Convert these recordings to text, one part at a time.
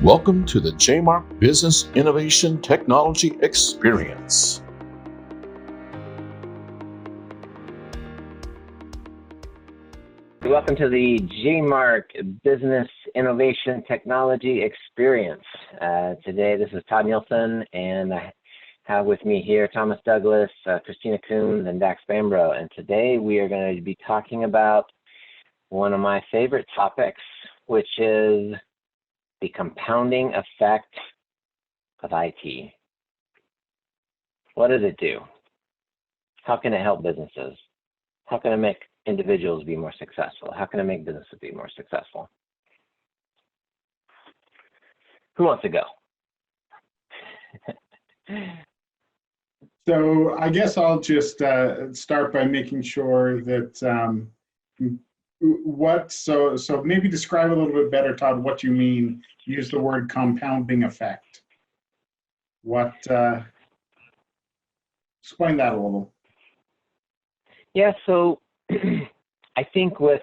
Welcome to the JMark Business Innovation Technology Experience. Welcome to the JMark Business Innovation Technology Experience. Today, this is Todd Nielsen, and I have with me here Thomas Douglas, Christina Coons, and Dax Bambro. And today we are going to be talking about one of my favorite topics, which is the compounding effect of IT. What does it do? How can it help businesses? How can it make individuals be more successful? How can it make businesses be more successful? Who wants to go? So I guess I'll just start by making sure that so maybe describe a little bit better, Todd, what you mean. Use the word compounding effect. Explain that a little. Yeah, so I think with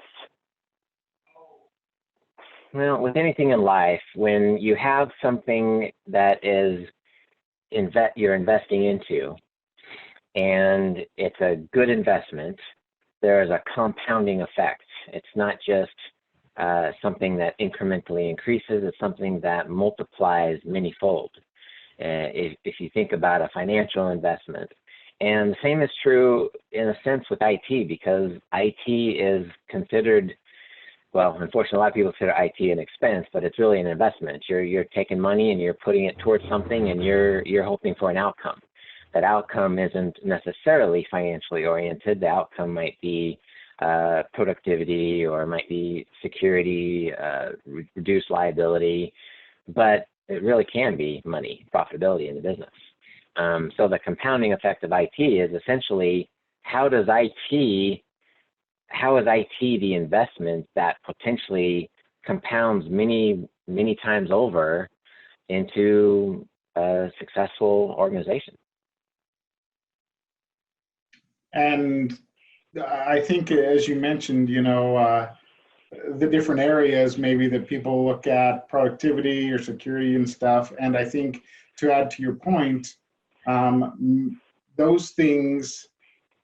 anything in life, when you have something that is you're investing into, and it's a good investment, there is a compounding effect. It's not just something that incrementally increases, it's something that multiplies manyfold. If you think about a financial investment, and the same is true in a sense with IT, because IT is considered, well, unfortunately, a lot of people consider IT an expense, but it's really an investment. You're taking money and you're putting it towards something, and you're hoping for an outcome. That outcome isn't necessarily financially oriented. The outcome might be productivity, or it might be security, reduced liability, but it really can be money, profitability in the business. So the compounding effect of IT is essentially, how is IT the investment that potentially compounds many, many times over into a successful organization? And I think, as you mentioned, the different areas maybe that people look at, productivity or security and stuff. And I think, to add to your point, those things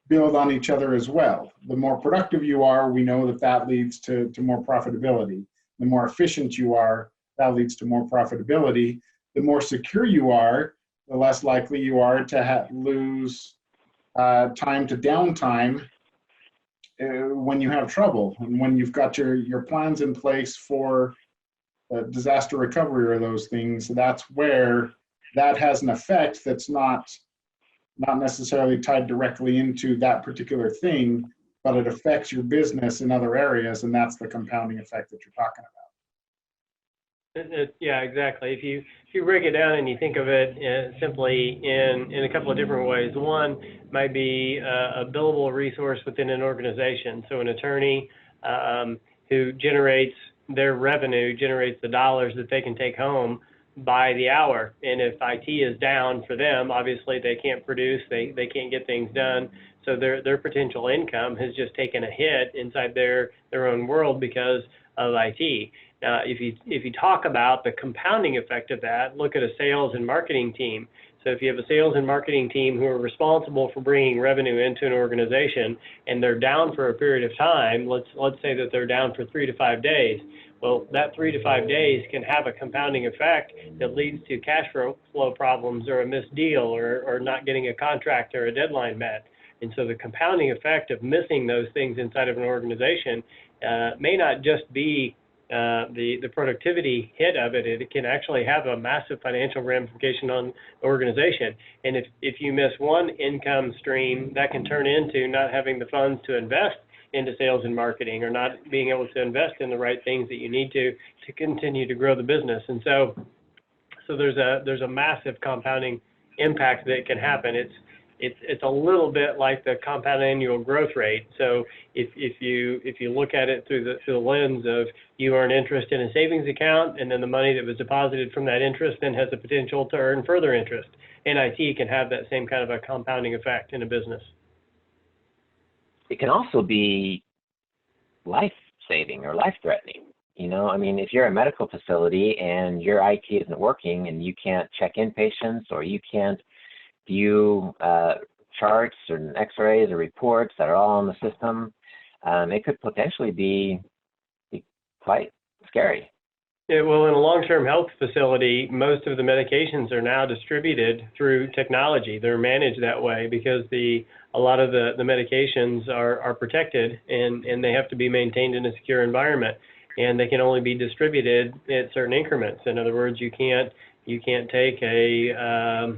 build on each other as well. The more productive you are, we know that leads to more profitability. The more efficient you are, that leads to more profitability. The more secure you are, the less likely you are to lose time to downtime when you have trouble, and when you've got your plans in place for disaster recovery or those things. That's where that has an effect that's not necessarily tied directly into that particular thing, but it affects your business in other areas, and that's the compounding effect that you're talking about. Yeah, exactly. If you break it down and you think of it simply in a couple of different ways. One might be a billable resource within an organization. So an attorney who generates their revenue, generates the dollars that they can take home by the hour. And if IT is down for them, obviously they can't produce, they can't get things done. So their potential income has just taken a hit inside their own world because of IT. Now, if you talk about the compounding effect of that, look at a sales and marketing team. So if you have a sales and marketing team who are responsible for bringing revenue into an organization, and they're down for a period of time, let's say that they're down for 3 to 5 days. Well, that 3 to 5 days can have a compounding effect that leads to cash flow problems, or a missed deal, or not getting a contract or a deadline met. And so the compounding effect of missing those things inside of an organization may not just be the productivity hit of it. It can actually have a massive financial ramification on the organization. And if you miss one income stream, that can turn into not having the funds to invest into sales and marketing, or not being able to invest in the right things that you need to continue to grow the business. And so there's a massive compounding impact that can happen. It's a little bit like the compound annual growth rate. So if you look at it through the lens of, you earn interest in a savings account, and then the money that was deposited from that interest then has the potential to earn further interest. And IT can have that same kind of a compounding effect in a business. It can also be life-saving or life-threatening. You know, I mean, if you're a medical facility and your IT isn't working and you can't check in patients or you can't view charts or x-rays or reports that are all in the system, it could potentially be quite scary. Yeah, well, in a long-term health facility, most of the medications are now distributed through technology. They're managed that way because a lot of the medications are protected and they have to be maintained in a secure environment, and they can only be distributed at certain increments. In other words, you can't take a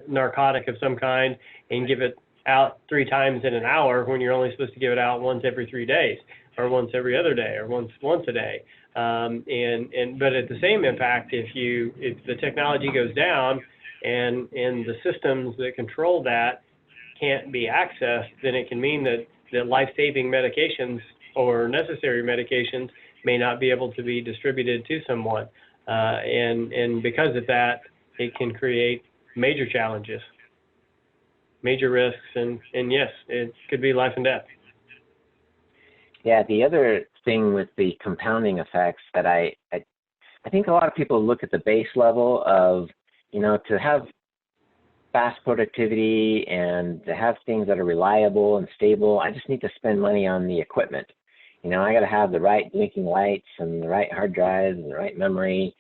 narcotic of some kind and give it out 3 times in an hour when you're only supposed to give it out once every 3 days or once every other day or once a day. But at the same impact, if the technology goes down and the systems that control that can't be accessed, then it can mean that life-saving medications or necessary medications may not be able to be distributed to someone. And because of that, it can create major challenges, major risks, and yes, it could be life and death. Yeah, the other thing with the compounding effects that I think a lot of people look at the base level of, you know, to have fast productivity and to have things that are reliable and stable, I just need to spend money on the equipment. You know, I got to have the right blinking lights and the right hard drives and the right memory,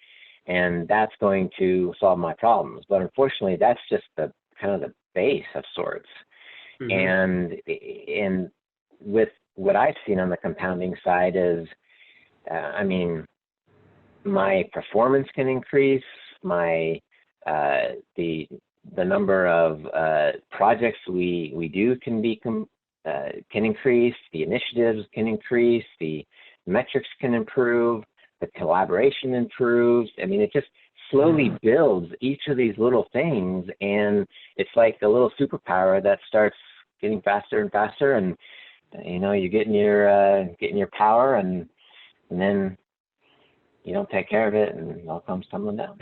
and that's going to solve my problems. But unfortunately, that's just the kind of the base of sorts. Mm-hmm. And with what I've seen on the compounding side is, I mean, my performance can increase, my the number of projects we do can increase, the initiatives can increase, the metrics can improve, the collaboration improves. I mean, it just slowly builds each of these little things, and it's like a little superpower that starts getting faster and faster, and you know, you're getting your power, and then you don't take care of it, and it all comes tumbling down.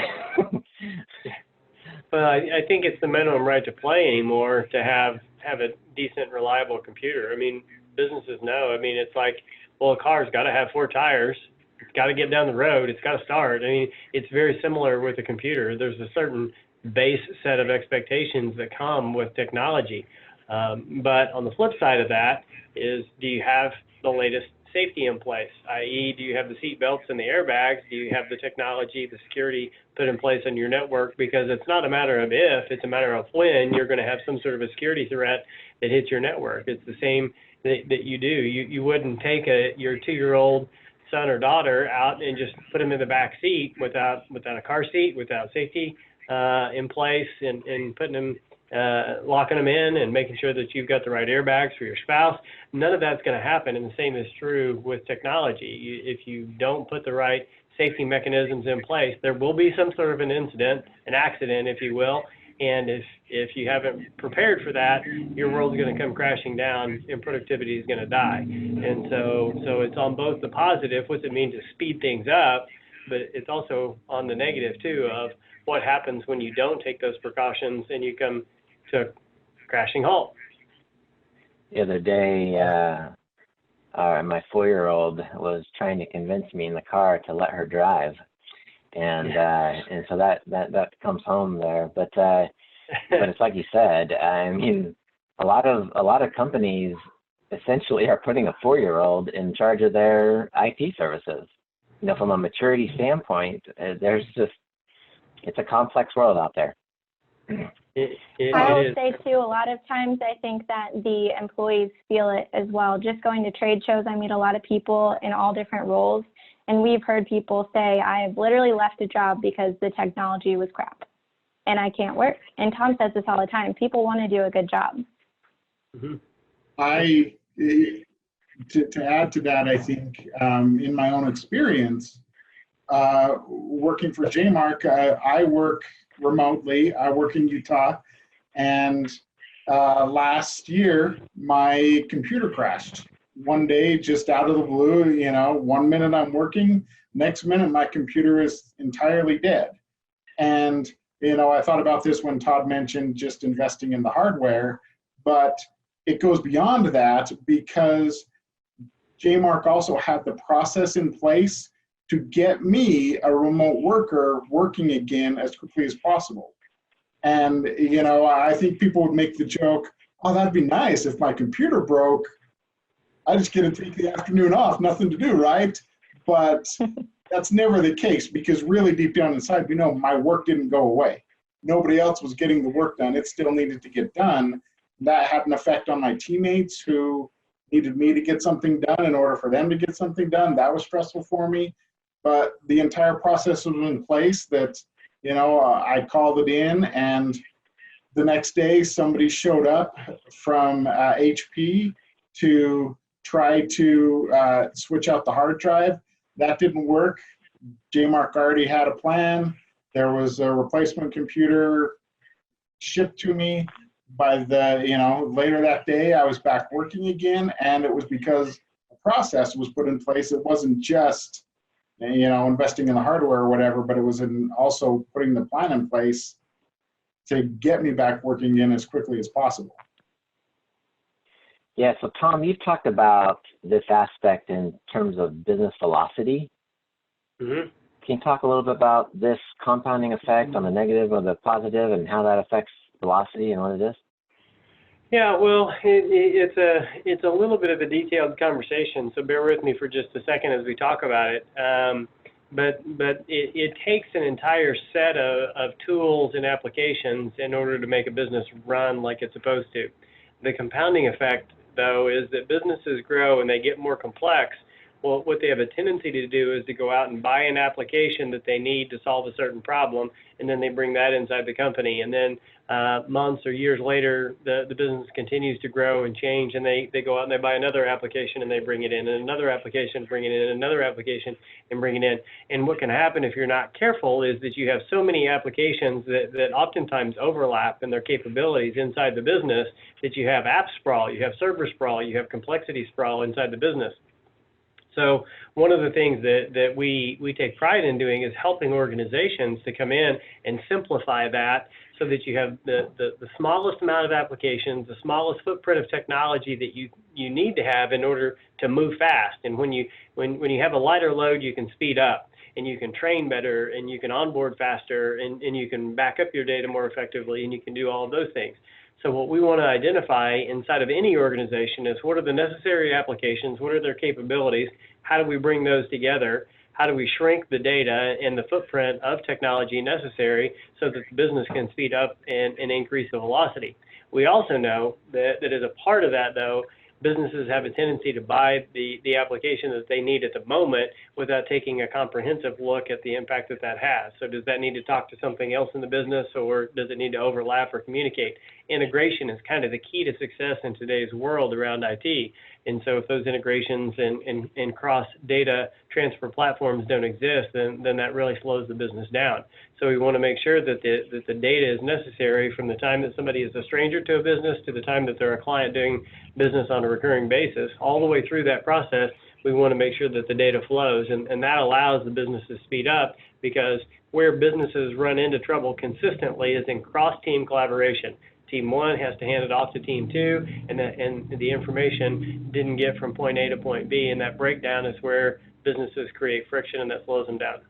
Well, I think it's the minimum right to play anymore to have a decent, reliable computer. I mean, businesses know. I mean, it's like, well, a car's got to have 4 tires. It's got to get down the road. It's got to start. I mean, it's very similar with a computer. There's a certain base set of expectations that come with technology. But on the flip side of that is, do you have the latest safety in place? I.e., do you have the seat belts and the airbags? Do you have the technology, the security put in place on your network? Because it's not a matter of if, it's a matter of when you're going to have some sort of a security threat that hits your network. It's the same that you do. You wouldn't take your 2-year-old son or daughter out and just put them in the back seat without a car seat, without safety in place, and putting them, locking them in and making sure that you've got the right airbags for your spouse. None of that's going to happen, and the same is true with technology. If you don't put the right safety mechanisms in place, there will be some sort of an incident, an accident, if you will, and if you haven't prepared for that, your world's going to come crashing down and productivity is going to die. And so it's on both the positive, what's it mean to speed things up, but it's also on the negative too of what happens when you don't take those precautions and you come to a crashing halt. The other day, my 4-year-old was trying to convince me in the car to let her drive, and so that comes home there. But it's like you said. I mean, a lot of companies essentially are putting a 4-year-old in charge of their IT services. You know, from a maturity standpoint, it's a complex world out there. I will say too, a lot of times I think that the employees feel it as well. Just going to trade shows, I meet a lot of people in all different roles, and we've heard people say, I've literally left a job because the technology was crap and I can't work. And Tom says this all the time. People want to do a good job. Mm-hmm. To add to that, I think in my own experience, working for JMark, I work remotely. I work in Utah, and last year my computer crashed. One day, just out of the blue, you know, 1 minute I'm working, next minute my computer is entirely dead. And, you know, I thought about this when Todd mentioned just investing in the hardware, but it goes beyond that because JMark also had the process in place to get me, a remote worker, working again as quickly as possible. And, you know, I think people would make the joke, oh, that'd be nice if my computer broke. I just get to take the afternoon off, nothing to do, right? But that's never the case, because really deep down inside, we know my work didn't go away. Nobody else was getting the work done. It still needed to get done. That had an effect on my teammates who needed me to get something done in order for them to get something done. That was stressful for me. But the entire process was in place that, you know, I called it in, and the next day somebody showed up from HP to try to switch out the hard drive. That didn't work. JMark already had a plan. There was a replacement computer shipped to me. By the, you know, later that day, I was back working again, and it was because the process was put in place. It wasn't just, you know, investing in the hardware or whatever, but it was in also putting the plan in place to get me back working again as quickly as possible. Yeah, so Tom, you've talked about this aspect in terms of business velocity. Mm-hmm. Can you talk a little bit about this compounding effect on the negative or the positive, and how that affects velocity and what it is? Yeah, well, it's a little bit of a detailed conversation, so bear with me for just a second as we talk about it. But it takes an entire set of tools and applications in order to make a business run like it's supposed to. The compounding effect, though, is that businesses grow and they get more complex. Well, what they have a tendency to do is to go out and buy an application that they need to solve a certain problem, and then they bring that inside the company. And then months or years later, the business continues to grow and change, and they go out and they buy another application and they bring it in, and another application, bring it in, and another application, and bring it in. And what can happen if you're not careful is that you have so many applications that oftentimes overlap in their capabilities inside the business that you have app sprawl, you have server sprawl, you have complexity sprawl inside the business. So one of the things that we take pride in doing is helping organizations to come in and simplify that so that you have the smallest amount of applications, the smallest footprint of technology that you need to have in order to move fast. And when you have a lighter load, you can speed up, and you can train better, and you can onboard faster, and you can back up your data more effectively, and you can do all of those things. So what we want to identify inside of any organization is what are the necessary applications, what are their capabilities, how do we bring those together, how do we shrink the data and the footprint of technology necessary so that the business can speed up and increase the velocity. We also know that as a part of that, though, businesses have a tendency to buy the application that they need at the moment without taking a comprehensive look at the impact that has. So does that need to talk to something else in the business, or does it need to overlap or communicate? Integration is kind of the key to success in today's world around IT. And so if those integrations and cross-data transfer platforms don't exist, then that really slows the business down. So we want to make sure that the data is necessary from the time that somebody is a stranger to a business to the time that they're a client doing business on a recurring basis. All the way through that process, we want to make sure that the data flows, and that allows the business to speed up, because where businesses run into trouble consistently is in cross-team collaboration. Team 1 has to hand it off to Team 2, and the information didn't get from point A to point B, and that breakdown is where businesses create friction, and that slows them down.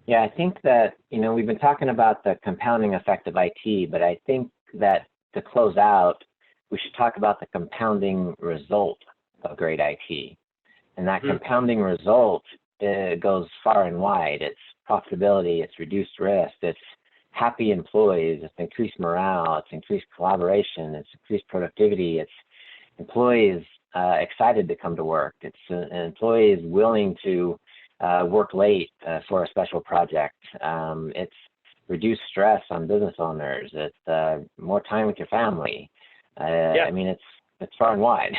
Yeah, I think that, we've been talking about the compounding effect of IT, but I think that to close out, we should talk about the compounding result of great IT. And that compounding result goes far and wide. It's profitability, it's reduced risk, it's happy employees, it's increased morale, it's increased collaboration, it's increased productivity, it's employees excited to come to work, it's employees willing to work late for a special project, it's reduced stress on business owners, it's more time with your family. I mean, it's far and wide.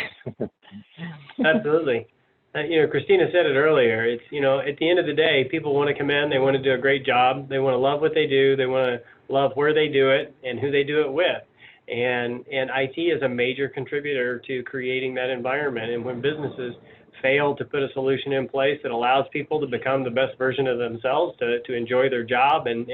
Absolutely. Christina said it earlier. It's, at the end of the day, people want to come in, they want to do a great job, they want to love what they do, they want to love where they do it and who they do it with. And IT is a major contributor to creating that environment. And when businesses fail to put a solution in place that allows people to become the best version of themselves, to enjoy their job and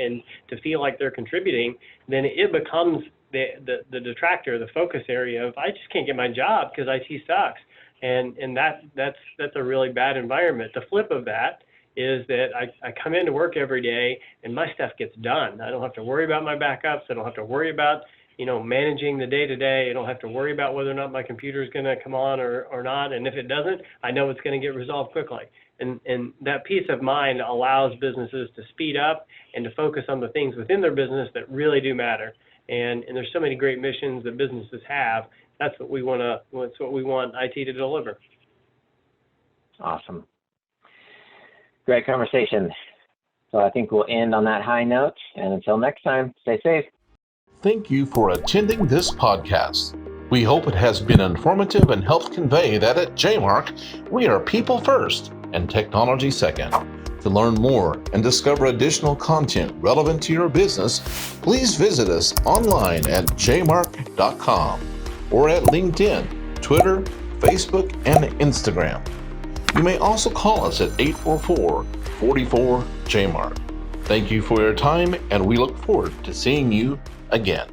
to feel like they're contributing, then it becomes the detractor, the focus area of, I just can't get my job because IT sucks. And that's a really bad environment. The flip of that is that I come into work every day and my stuff gets done. I don't have to worry about my backups. I don't have to worry about, managing the day-to-day. I don't have to worry about whether or not my computer is going to come on or not. And if it doesn't, I know it's going to get resolved quickly. And that peace of mind allows businesses to speed up and to focus on the things within their business that really do matter. And there's so many great missions that businesses have. That's what we want IT to deliver. Awesome. Great conversation. So I think we'll end on that high note. And until next time, stay safe. Thank you for attending this podcast. We hope it has been informative and helped convey that at JMark, we are people first and technology second. To learn more and discover additional content relevant to your business, please visit us online at jmark.com or at LinkedIn, Twitter, Facebook, and Instagram. You may also call us at 844-44-JMark. Thank you for your time, and we look forward to seeing you again.